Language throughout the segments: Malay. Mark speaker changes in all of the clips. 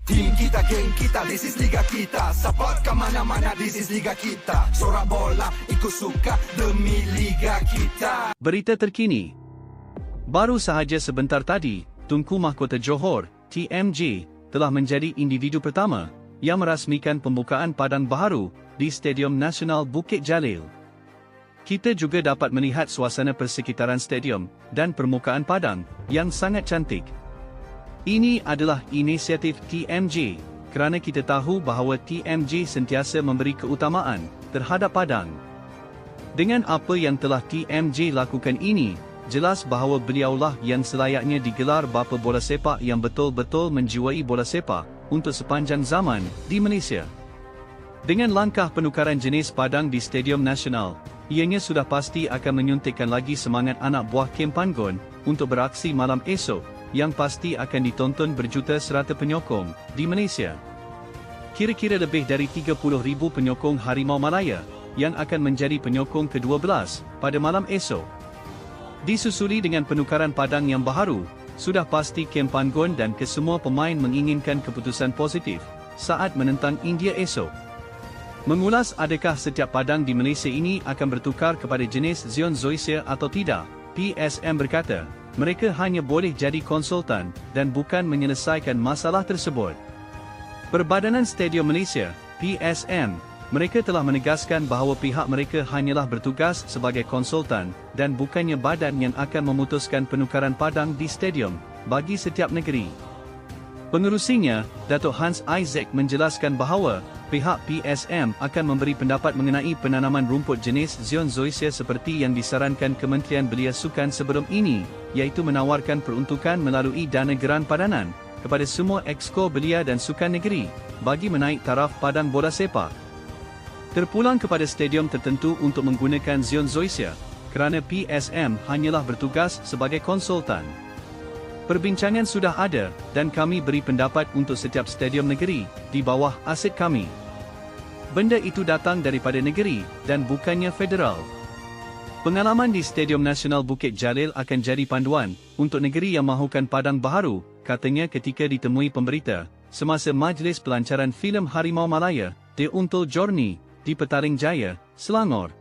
Speaker 1: Team kita, geng kita, this is Liga kita. Support ke mana-mana, this is Liga kita. Sorak bola, ikut suka demi Liga kita.
Speaker 2: Berita terkini. Baru sahaja sebentar tadi, Tunku Mahkota Johor, TMJ, telah menjadi individu pertama yang merasmikan pembukaan padang baharu di Stadium Nasional Bukit Jalil. Kita juga dapat melihat suasana persekitaran stadium dan permukaan padang yang sangat cantik. Ini adalah inisiatif TMJ kerana kita tahu bahawa TMJ sentiasa memberi keutamaan terhadap padang. Dengan apa yang telah TMJ lakukan ini, jelas bahawa beliaulah yang selayaknya digelar bapa bola sepak yang betul-betul menjiwai bola sepak untuk sepanjang zaman di Malaysia. Dengan langkah penukaran jenis padang di Stadium Nasional, ianya sudah pasti akan menyuntikkan lagi semangat anak buah Kem Panggon untuk beraksi malam esok yang pasti akan ditonton berjuta serata penyokong di Malaysia. Kira-kira lebih dari 30,000 penyokong Harimau Malaya yang akan menjadi penyokong ke-12 pada malam esok. Disusuli dengan penukaran padang yang baharu, sudah pasti Kem Panggon dan kesemua pemain menginginkan keputusan positif saat menentang India esok. Mengulas adakah setiap padang di Malaysia ini akan bertukar kepada jenis Zion Zoysia atau tidak, PSM berkata, mereka hanya boleh jadi konsultan dan bukan menyelesaikan masalah tersebut. Perbadanan Stadium Malaysia, PSM, mereka telah menegaskan bahawa pihak mereka hanyalah bertugas sebagai konsultan dan bukannya badan yang akan memutuskan penukaran padang di stadium bagi setiap negeri. Pengerusinya, Datuk Hans Isaac menjelaskan bahawa pihak PSM akan memberi pendapat mengenai penanaman rumput jenis Zion Zoysia seperti yang disarankan Kementerian Belia Sukan sebelum ini, iaitu menawarkan peruntukan melalui dana geran padanan kepada semua exco belia dan sukan negeri bagi menaik taraf padang bola sepak. Terpulang kepada stadium tertentu untuk menggunakan Zion Zoysia kerana PSM hanyalah bertugas sebagai konsultan. Perbincangan sudah ada dan kami beri pendapat untuk setiap stadium negeri di bawah aset kami. Benda itu datang daripada negeri dan bukannya federal. Pengalaman di Stadium Nasional Bukit Jalil akan jadi panduan untuk negeri yang mahukan padang baharu, katanya ketika ditemui pemberita semasa majlis pelancaran filem Harimau Malaya, The Untold Journey, di Petaling Jaya, Selangor.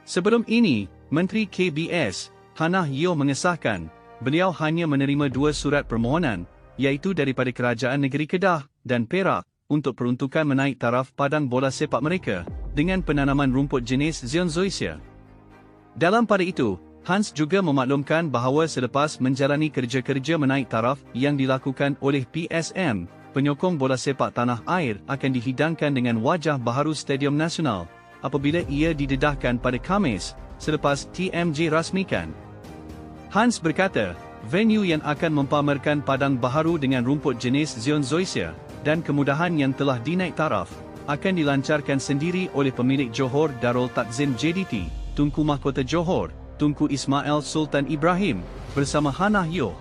Speaker 2: Sebelum ini, Menteri KBS, Hannah Yeoh mengesahkan beliau hanya menerima 2 surat permohonan, iaitu daripada Kerajaan Negeri Kedah dan Perak untuk peruntukan menaik taraf padang bola sepak mereka dengan penanaman rumput jenis Zion Zoysia. Dalam pada itu, Hans juga memaklumkan bahawa selepas menjalani kerja-kerja menaik taraf yang dilakukan oleh PSM, penyokong bola sepak tanah air akan dihidangkan dengan wajah baharu Stadium Nasional apabila ia didedahkan pada Khamis selepas TMJ rasmikan. Hans berkata, venue yang akan mempamerkan padang baharu dengan rumput jenis Zion Zoysia dan kemudahan yang telah dinaik taraf akan dilancarkan sendiri oleh pemilik Johor Darul Takzim JDT, Tunku Mahkota Johor, Tunku Ismail Sultan Ibrahim, bersama Hannah Yeoh.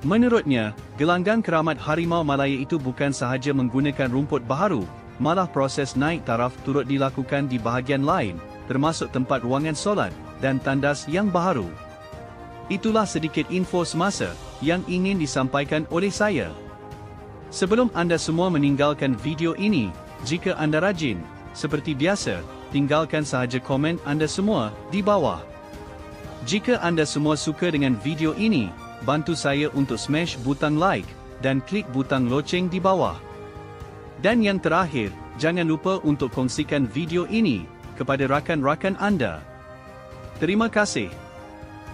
Speaker 2: Menurutnya, gelanggang keramat Harimau Malaya itu bukan sahaja menggunakan rumput baharu, malah proses naik taraf turut dilakukan di bahagian lain, termasuk tempat ruangan solat dan tandas yang baharu. Itulah sedikit info semasa yang ingin disampaikan oleh saya. Sebelum anda semua meninggalkan video ini, jika anda rajin, seperti biasa, tinggalkan sahaja komen anda semua di bawah. Jika anda semua suka dengan video ini, bantu saya untuk smash butang like dan klik butang loceng di bawah. Dan yang terakhir, jangan lupa untuk kongsikan video ini kepada rakan-rakan anda. Terima kasih.